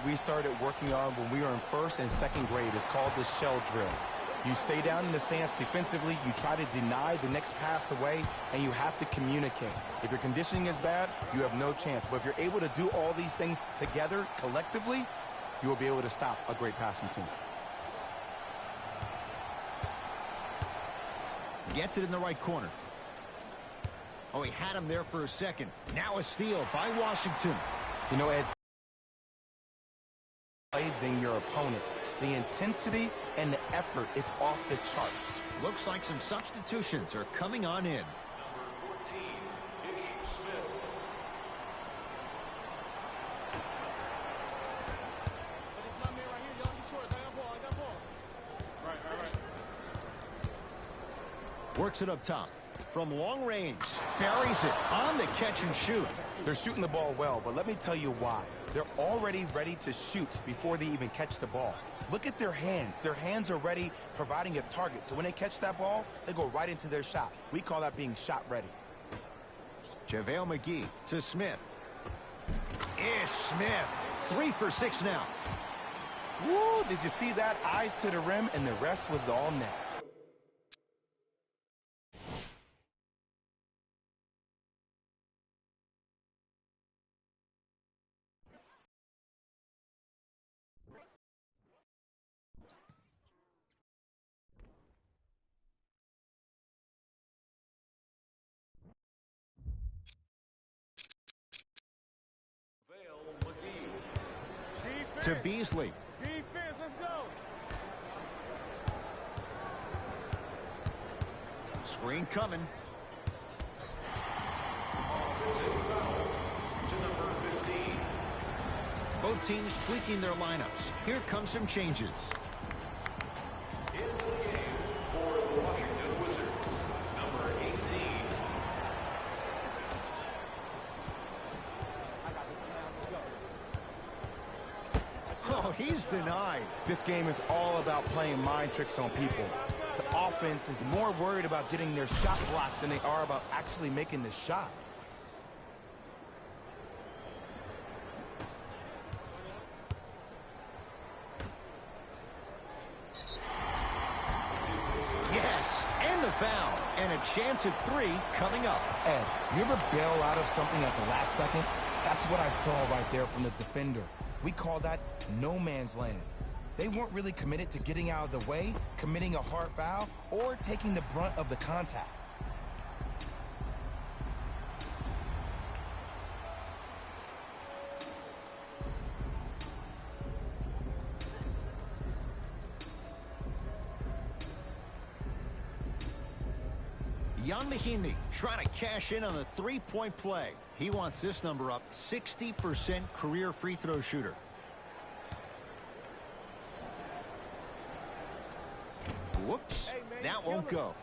that we started working on when we were in first and second grade. It's called the shell drill. You stay down in the stance defensively, you try to deny the next pass away, and you have to communicate. If your conditioning is bad, you have no chance. But if you're able to do all these things together, collectively, you will be able to stop a great passing team. Gets it in the right corner. Oh, he had him there for a second. Now a steal by Washington. You know, Ed, than your opponent. The intensity and the effort, it's off the charts. Looks like some substitutions are coming on in. Number 14, Ish Smith. Works it up top. From long range, buries it on the catch and shoot. They're shooting the ball well, but let me tell you why. They're already ready to shoot before they even catch the ball. Look at their hands. Their hands are ready, providing a target. So when they catch that ball, they go right into their shot. We call that being shot ready. JaVale McGee to Smith. Ish Smith. 3 for 6 now. Woo! Did you see that? Eyes to the rim, and the rest was all net. To Beasley. Defense, let's go. Screen coming. To number 15. Both teams tweaking their lineups. Here come some changes. In the game for the Washington Wizards, number 18. Oh, he's denied. This game is all about playing mind tricks on people. The offense is more worried about getting their shot blocked than they are about actually making the shot. Yes, and the foul. And a chance at 3 coming up. Ed, you ever bail out of something at the last second? That's what I saw right there from the defender. We call that no man's land. They weren't really committed to getting out of the way, committing a hard foul, or taking the brunt of the contact. Jan Mahini trying to cash in on the three-point play. He wants this number up. 60% career free throw shooter. Whoops, that won't go.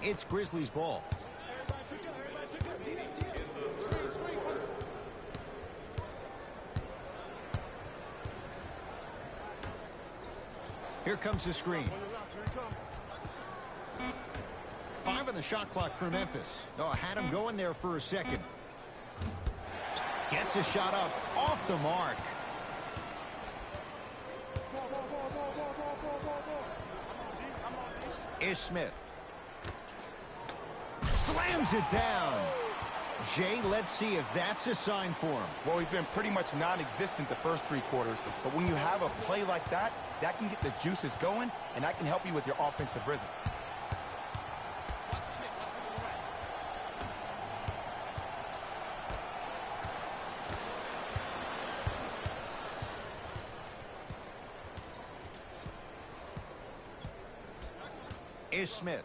It's Grizzlies ball. Here comes the screen. 5 on the shot clock for Memphis. Oh, had him going there for a second. Gets a shot up off the mark. Ish Smith. Slams it down. Jay, let's see if that's a sign for him. Well, he's been pretty much non-existent the first 3 quarters, but when you have a play like that, that can get the juices going, and that can help you with your offensive rhythm. Ish Smith.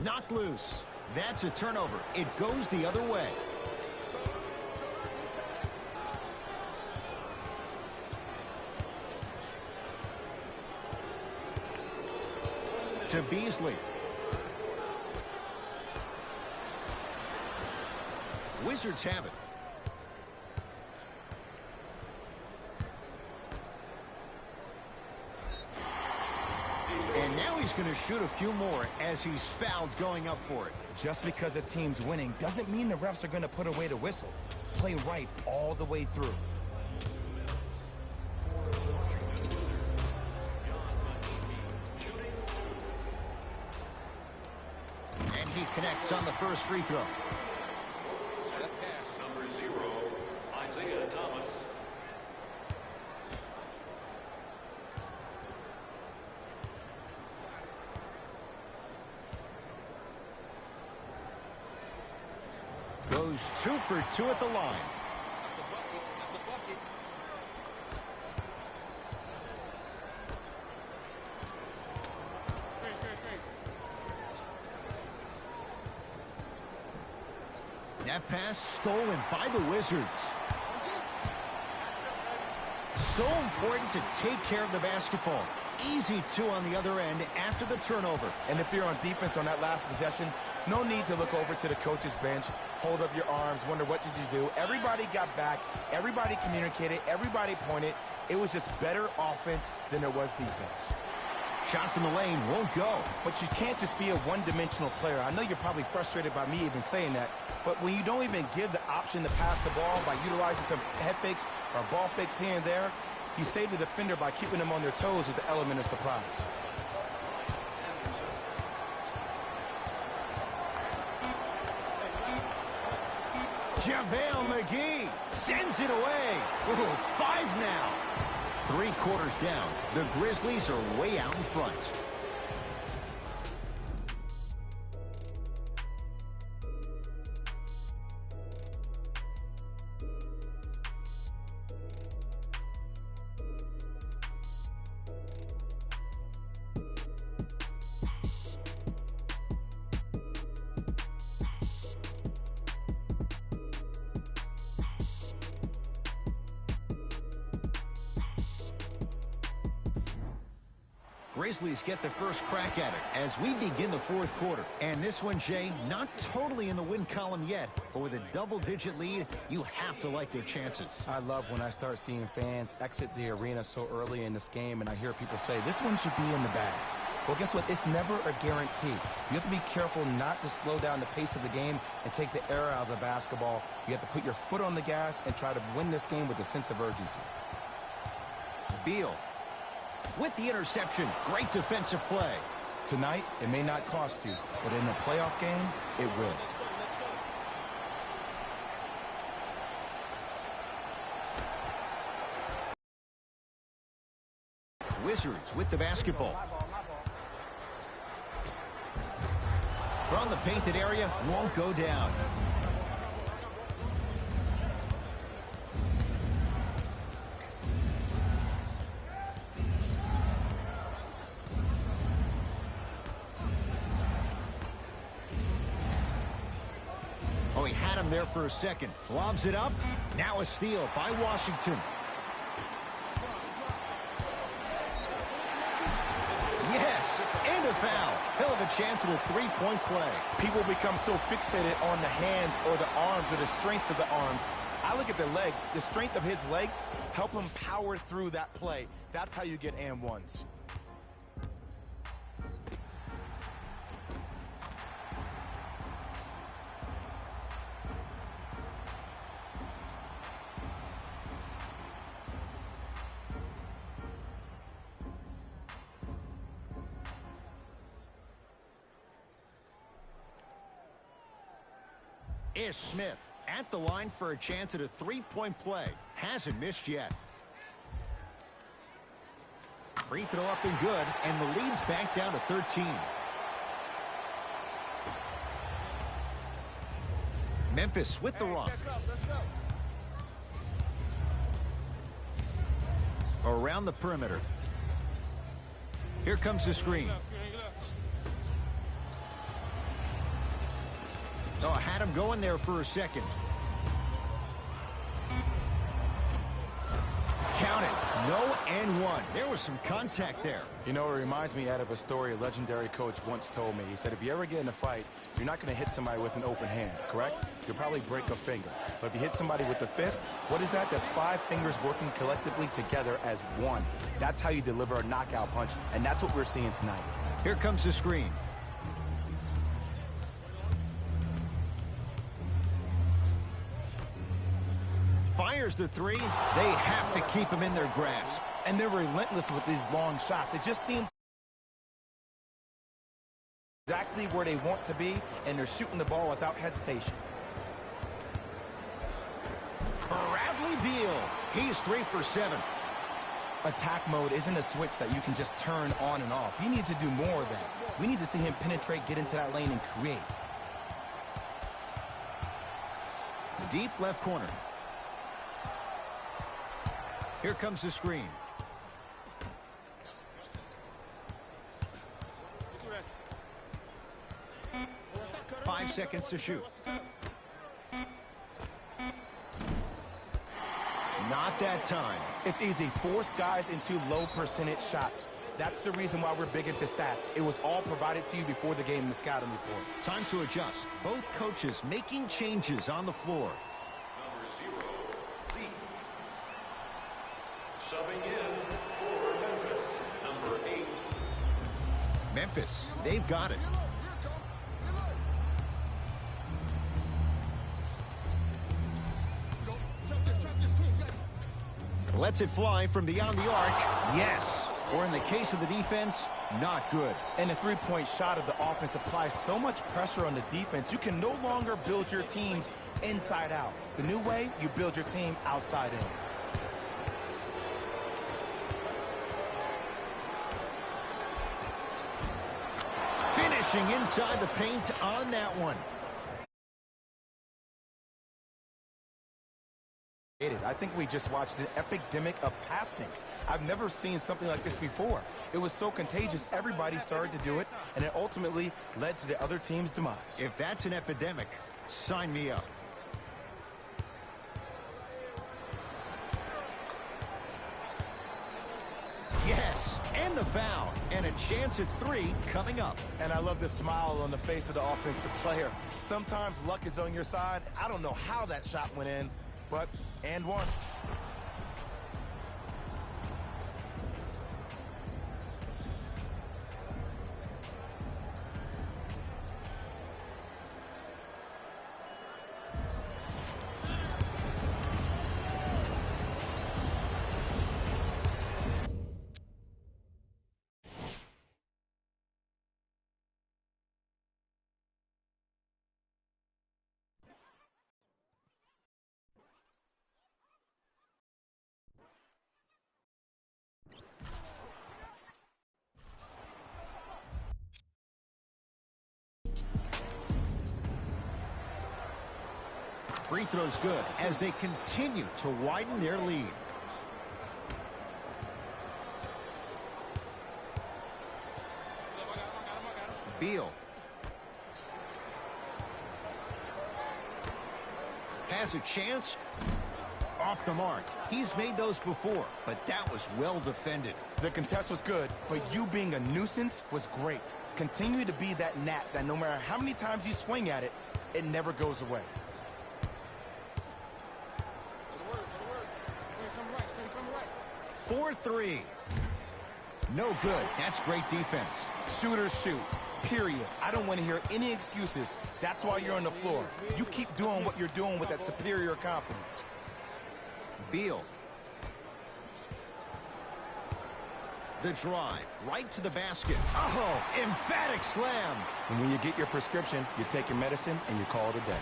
Knocked loose. That's a turnover. It goes the other way. To Beasley. Wizards have it. And now he's going to shoot a few more as he's fouled going up for it. Just because a team's winning doesn't mean the refs are going to put away the whistle. Play right all the way through. And he connects on the first free throw. Number 0, Isaiah Thomas. Goes 2 for 2 at the line. That pass stolen by the Wizards. So important to take care of the basketball. Easy 2 on the other end after the turnover. And if you're on defense on that last possession, no need to look over to the coach's bench, hold up your arms, wonder what did you do. Everybody got back. Everybody communicated. Everybody pointed. It was just better offense than there was defense. Shot from the lane won't go. But you can't just be a one-dimensional player. I know you're probably frustrated by me even saying that, but when you don't even give the option to pass the ball by utilizing some head fakes or ball fakes here and there, you save the defender by keeping them on their toes with the element of surprise. JaVale McGee sends it away. Ooh, 5 now. 3 quarters down. The Grizzlies are way out in front. Grizzlies get the first crack at it as we begin the 4th quarter. And this one, Jay, not totally in the win column yet, but with a double-digit lead, you have to like their chances. I love when I start seeing fans exit the arena so early in this game, and I hear people say, this one should be in the bag. Well, guess what? It's never a guarantee. You have to be careful not to slow down the pace of the game and take the air out of the basketball. You have to put your foot on the gas and try to win this game with a sense of urgency. Beal with the interception. Great defensive play. Tonight, it may not cost you, but in a playoff game, it will. Wizards with the basketball. From the painted area, won't go down. Oh, he had him there for a second. Lobs it up. Now a steal by Washington. Yes, and a foul. He'll have a chance at a three-point play. People become so fixated on the hands or the arms or the strengths of the arms. I look at the legs. The strength of his legs help him power through that play. That's how you get and ones. Ish Smith at the line for a chance at a three-point play. Hasn't missed yet. Free throw up and good, and the lead's back down to 13. Memphis with the rock. Around the perimeter. Here comes the screen. Oh, I had him going there for a second. Count it. No and one. There was some contact there. You know, it reminds me out of a story a legendary coach once told me. He said, if you ever get in a fight, you're not going to hit somebody with an open hand, correct? You'll probably break a finger. But if you hit somebody with a fist, what is that? That's 5 fingers working collectively together as one. That's how you deliver a knockout punch, and that's what we're seeing tonight. Here comes the screen. Fires the three. They have to keep him in their grasp. And they're relentless with these long shots. It just seems exactly where they want to be, and they're shooting the ball without hesitation. Bradley Beal. He's 3 for 7. Attack mode isn't a switch that you can just turn on and off. He needs to do more of that. We need to see him penetrate, get into that lane, and create. Deep left corner. Here comes the screen. Five seconds to shoot. Not that time. It's easy. Force guys into low percentage shots. That's the reason why we're big into stats. It was all provided to you before the game in the scouting report. Time to adjust. Both coaches making changes on the floor. Number 0, C. Subbing in for Memphis, number 8. Memphis, they've got it. Lets it fly from beyond the arc. Yes. Or in the case of the defense, not good. And the three-point shot of the offense applies so much pressure on the defense, you can no longer build your teams inside out. The new way, you build your team outside in. Finishing inside the paint on that one. I think we just watched an epidemic of passing. I've never seen something like this before. It was so contagious, everybody started to do it, and it ultimately led to the other team's demise. If that's an epidemic, sign me up. Yes, and the foul, and a chance at 3 coming up. And I love the smile on the face of the offensive player. Sometimes luck is on your side. I don't know how that shot went in, but and one. Free throw's good as they continue to widen their lead. Beal. Has a chance. Off the mark. He's made those before, but that was well defended. The contest was good, but you being a nuisance was great. Continue to be that gnat that no matter how many times you swing at it, it never goes away. 4-3. No good. That's great defense. Shooters shoot, period. I don't want to hear any excuses. That's why you're on the floor. You keep doing what you're doing with that superior confidence. Beal. The drive, right to the basket. Oh, emphatic slam. And when you get your prescription, you take your medicine and you call it a day.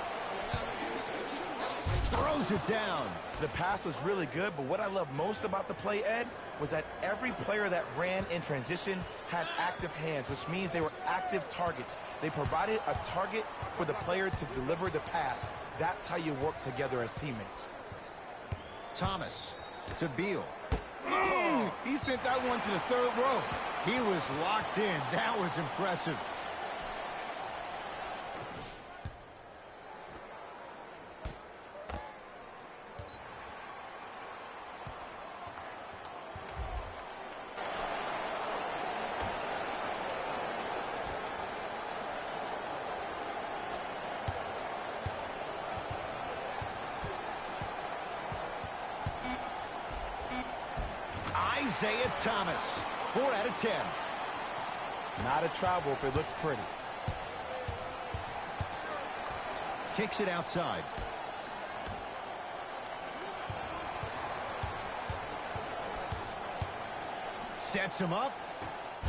Throws it down. The pass was really good, but what I love most about the play, Ed, was that every player that ran in transition had active hands, which means they were active targets. They provided a target for the player to deliver the pass. That's how you work together as teammates. Thomas to Beal. Oh, he sent that one to the third row. He was locked in. That was impressive. Isaiah Thomas, 4 out of 10. It's not a travel if it looks pretty. Kicks it outside. Sets him up.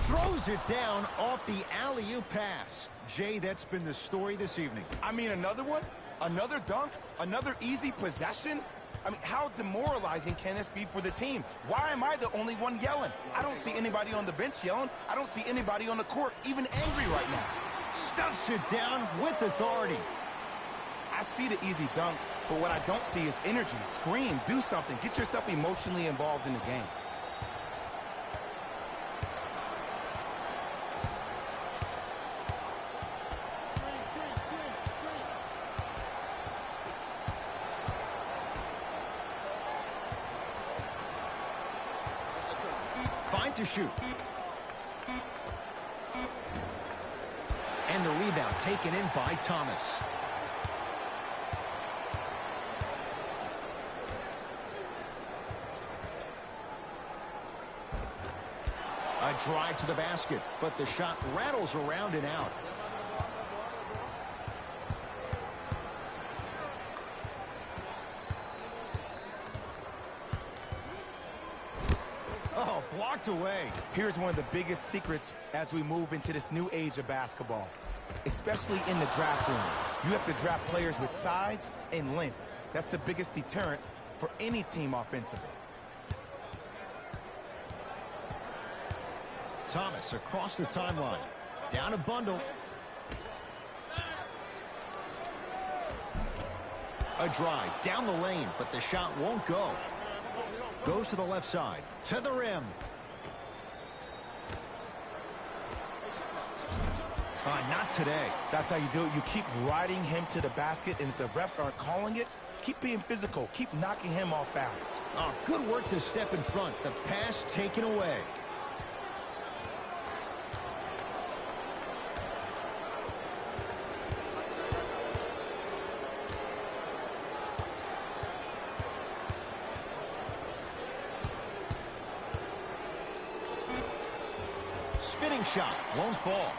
Throws it down off the alley-oop pass. Jay, that's been the story this evening. I mean, another one? Another dunk? Another easy possession? I mean, how demoralizing can this be for the team? Why am I the only one yelling? I don't see anybody on the bench yelling. I don't see anybody on the court even angry right now. Stuffs it down with authority. I see the easy dunk, but what I don't see is energy. Scream, do something. Get yourself emotionally involved in the game. Fine to shoot. And the rebound taken in by Thomas. A drive to the basket, but the shot rattles around and out. Oh, blocked away. Here's one of the biggest secrets as we move into this new age of basketball, especially in the draft room. You have to draft players with size and length. That's the biggest deterrent for any team offensively. Thomas across the timeline. Down a bundle. A drive down the lane, but the shot won't go. Goes to the left side. To the rim. Not today. That's how you do it. You keep riding him to the basket, and if the refs aren't calling it, keep being physical. Keep knocking him off balance. Oh, good work to step in front. The pass taken away. Spinning shot. Won't fall.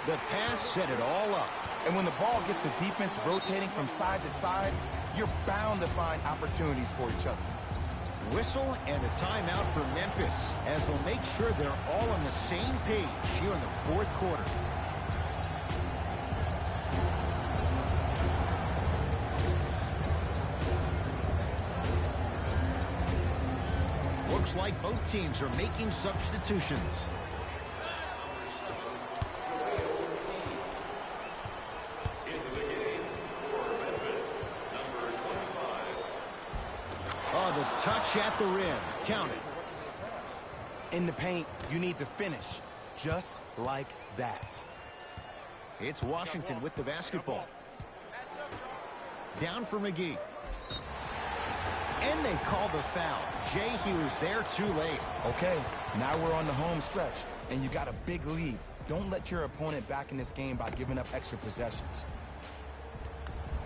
The pass set it all up. And when the ball gets the defense rotating from side to side, you're bound to find opportunities for each other. Whistle and a timeout for Memphis as they'll make sure they're all on the same page here in the fourth quarter. Looks like both teams are making substitutions. Into the game for Memphis, number 25. Oh, the touch at the rim. Count it. In the paint, you need to finish just like that. It's Washington with the basketball. Down for McGee. And they call the foul. Jay, he was there too late. Okay, now we're on the home stretch, and you got a big lead. Don't let your opponent back in this game by giving up extra possessions.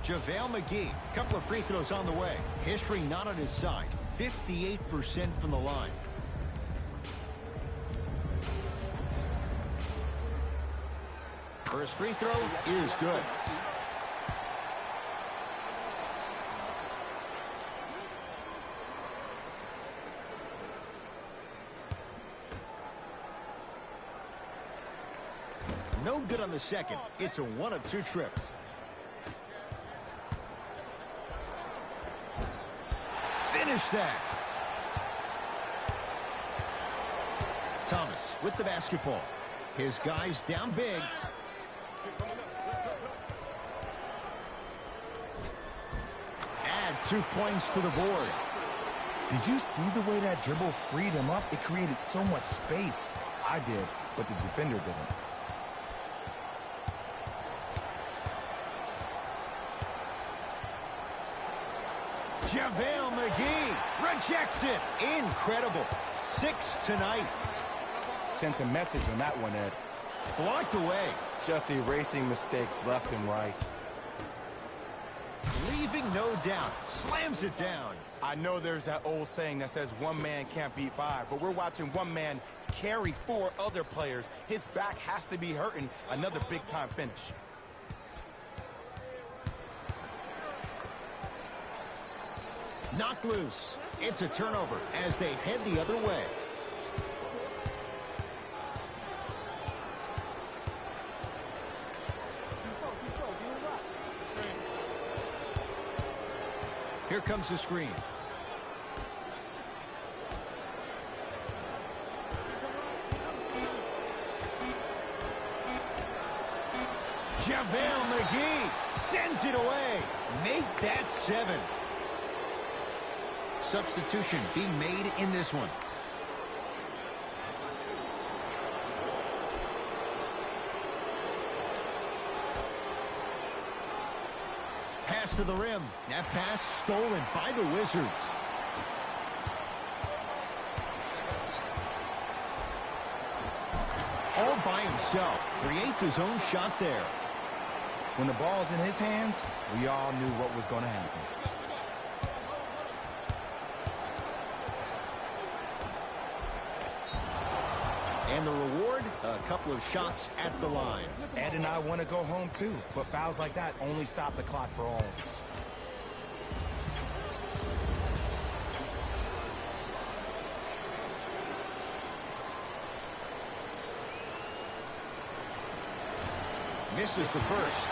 JaVale McGee, couple of free throws on the way. History not on his side. 58% from the line. First free throw is good. No good on the second. It's a 1-of-2 trip. Finish that. Thomas with the basketball. His guys down big. Add 2 points to the board. Did you see the way that dribble freed him up? It created so much space. I did, but the defender didn't. JaVale McGee rejects it. Incredible. 6 tonight. Sent a message on that one, Ed. Blocked away. Just erasing mistakes left and right. leaving no doubt. Slams it down. I know there's that old saying that says one man can't beat five, but we're watching one man carry four other players. His back has to be hurting. Another big-time finish. Knocked loose. It's a turnover as they head the other way. Here comes the screen. JaVale McGee sends it away. Make that 7. Substitution being made in this one. Pass to the rim. That pass stolen by the Wizards. All by himself. Creates his own shot there. When the ball's in his hands, we all knew what was going to happen. And the reward, a couple of shots at the line. Ed and I want to go home too, but fouls like that only stop the clock for all of us. Misses the first.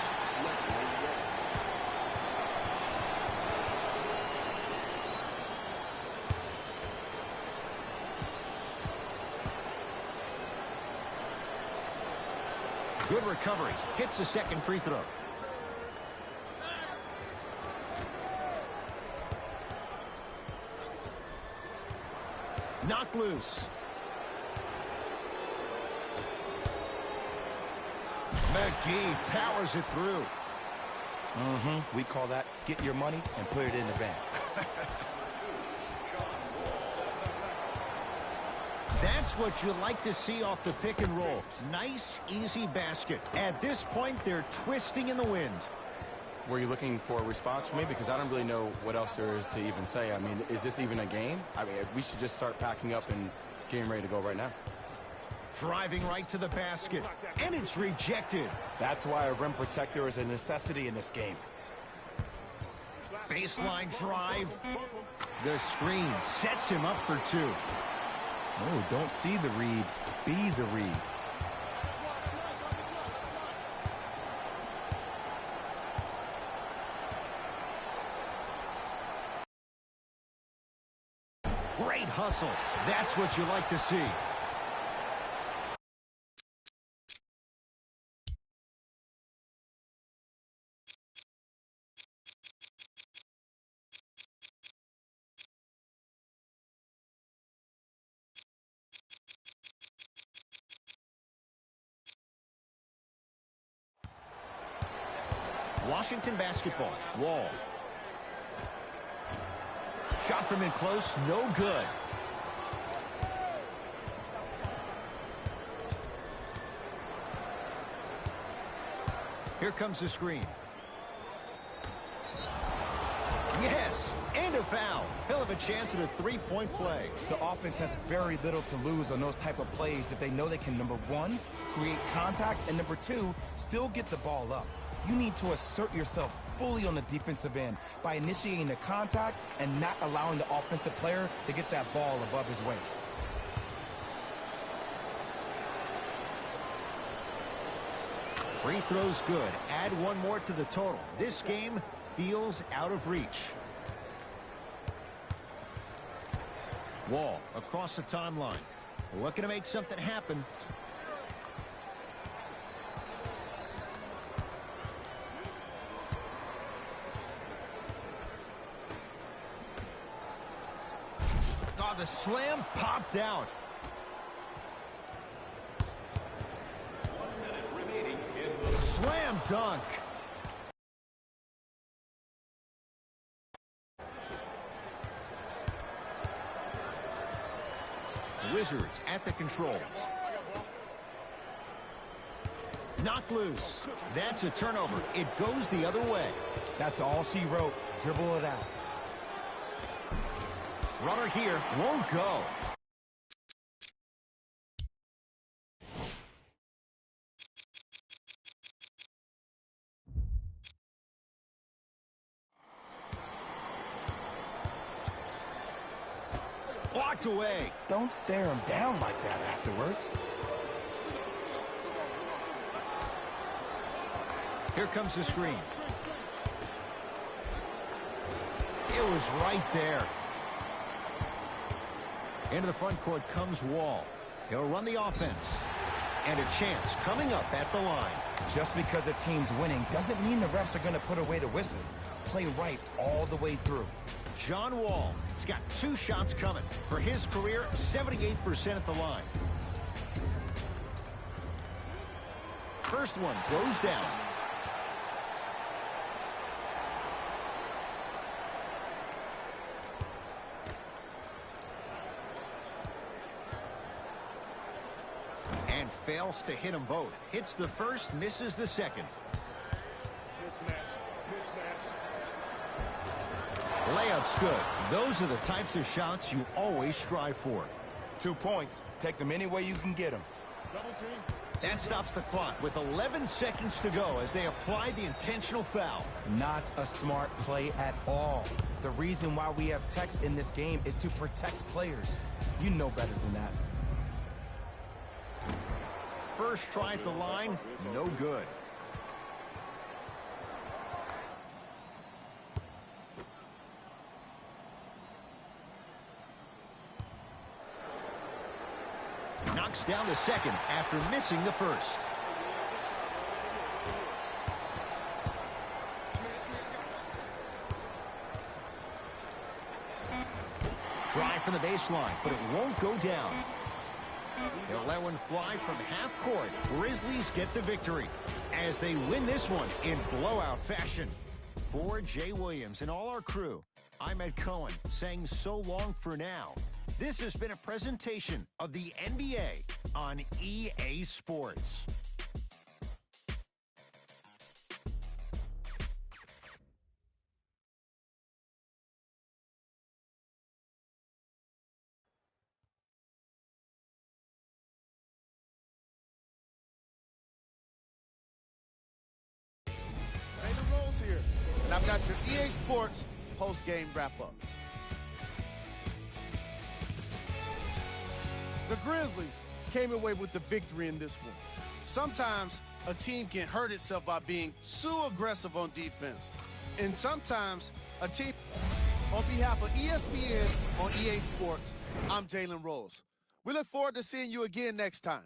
Good recovery. Hits the second free throw. Knocked loose. McGee powers it through. We call that get your money and put it in the bank. That's what you like to see off the pick and roll. Nice, easy basket. At this point, they're twisting in the wind. Were you looking for a response from me? Because I don't really know what else there is to even say. I mean, is this even a game? I mean, we should just start packing up and getting ready to go right now. Driving right to the basket, and it's rejected. That's why a rim protector is a necessity in this game. Baseline drive. The screen sets him up for 2. Oh, don't see the read, be the read. Great hustle. That's what you like to see. Washington basketball. Wall. Shot from in close, no good. Here comes the screen. Yes, and a foul. He'll have a chance at a three-point play. The offense has very little to lose on those type of plays if they know they can, number one, create contact, and number two, still get the ball up. You need to assert yourself fully on the defensive end by initiating the contact and not allowing the offensive player to get that ball above his waist. Free throws good. Add one more to the total. This game feels out of reach. Wall across the timeline. Looking to make something happen. Oh, the slam popped out. 1 minute remaining in the Slam dunk. Wizards at the controls. Knocked loose. That's a turnover. It goes the other way. That's all she wrote. Dribble it out. Runner here won't go. Blocked away. Don't stare him down like that afterwards. Here comes the screen. It was right there. Into the front court comes Wall. He'll run the offense. And a chance coming up at the line. Just because a team's winning doesn't mean the refs are going to put away the whistle. Play right all the way through. John Wall has got 2 shots coming. For his career, 78% at the line. First one goes down. And fails to hit them both. Hits the first, misses the second. Mismatch. Layup's good. Those are the types of shots you always strive for. 2 points. Take them any way you can get them. Double team. That stops the clock with 11 seconds to go as they apply the intentional foul. Not a smart play at all. The reason why we have techs in this game is to protect players. You know better than that. First try at the line, no good. Knocks down the second after missing the first. Try from the baseline, but it won't go down. They'll let one fly from half court. Grizzlies get the victory as they win this one in blowout fashion. For Jay Williams and all our crew, I'm Ed Cohen saying so long for now. This has been a presentation of the NBA on EA Sports. Here, and I've got your EA Sports post-game wrap-up. The Grizzlies came away with the victory in this one. Sometimes a team can hurt itself by being too aggressive on defense. And sometimes a team... On behalf of ESPN on EA Sports, I'm Jalen Rose. We look forward to seeing you again next time.